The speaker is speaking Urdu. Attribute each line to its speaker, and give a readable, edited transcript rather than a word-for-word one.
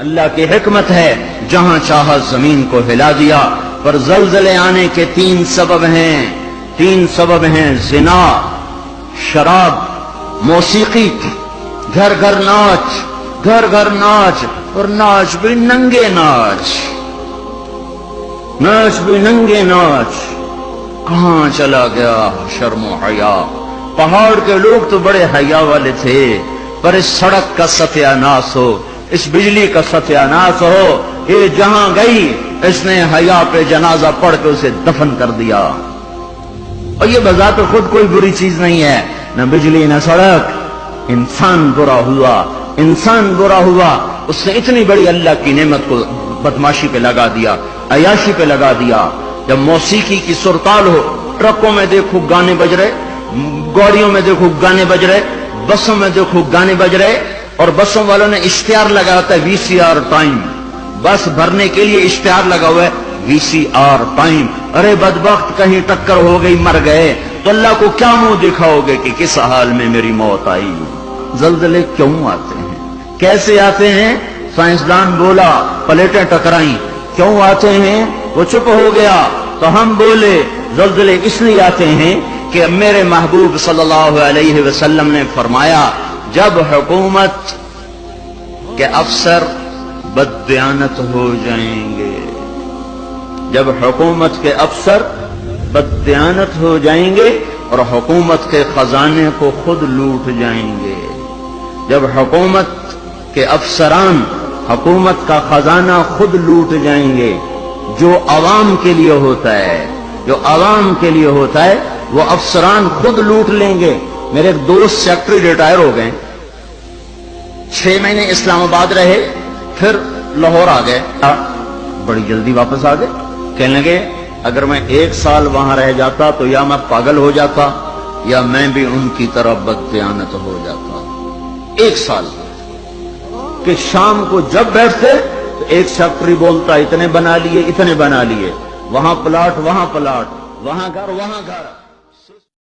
Speaker 1: اللہ کی حکمت ہے، جہاں چاہا زمین کو ہلا دیا۔ پر زلزلے آنے کے تین سبب ہیں، زنا، شراب، موسیقی، گھر گھر ناچ، اور ناچ بھی ننگے ناچ، کہاں چلا گیا شرم و حیا؟ پہاڑ کے لوگ تو بڑے حیا والے تھے، پر اس سڑک کا ستیہ ناس ہو، اس بجلی کا ستیہ ناس ہو، یہ جہاں گئی اس نے حیا پہ جنازہ پڑھ کے اسے دفن کر دیا۔ اور یہ بذات خود کوئی بری چیز نہیں ہے، نہ بجلی نہ سڑک، انسان برا ہوا، اس نے اتنی بڑی اللہ کی نعمت کو بدماشی پہ لگا دیا، عیاشی پہ لگا دیا۔ جب موسیقی کی سرتال ہو، ٹرکوں میں دیکھو گانے بج رہے، گاڑیوں میں دیکھو گانے بج رہے، بسوں میں دیکھو گانے بج رہے، اور بسوں والوں نے اشتہار لگا ہوتا ہے VCR ٹائم، بس بھرنے کے لیے اشتہار لگا ہوا ہے VCR ٹائم۔ ارے بدبخت، کہیں ٹکر ہو گئی، مر گئے تو اللہ کو کیا منہ دکھاؤ گے کہ کس حال میں میری موت آئی؟ زلزلے کیوں آتے ہیں؟ کیسے آتے ہیں؟ سائنسدان بولا پلیٹیں ٹکرائیں۔ کیوں آتے ہیں؟ وہ چپ ہو گیا تو ہم بولے زلزلے اس لیے آتے ہیں کہ میرے محبوب صلی اللہ علیہ وسلم نے فرمایا، جب حکومت کے افسر بددیانت ہو جائیں گے، جب حکومت کے افسر بددیانت ہو جائیں گے اور حکومت کے خزانے کو خود لوٹ جائیں گے، جب حکومت کے افسران حکومت کا خزانہ خود لوٹ جائیں گے، جو عوام کے لیے ہوتا ہے وہ افسران خود لوٹ لیں گے۔ میرے ایک دوست سیکٹری ریٹائر ہو گئے، 6 مہینے اسلام آباد رہے، پھر لاہور آ گئے، بڑی جلدی واپس آ گئے۔ کہنے لگے اگر میں 1 سال وہاں رہ جاتا تو یا میں پاگل ہو جاتا یا میں بھی ان کی طرح بددیانت ہو جاتا۔ 1 سال کہ شام کو جب بیٹھتے تو ایک سیکٹری بولتا اتنے بنا لیے، وہاں پلاٹ، وہاں گھر، وہاں گھر۔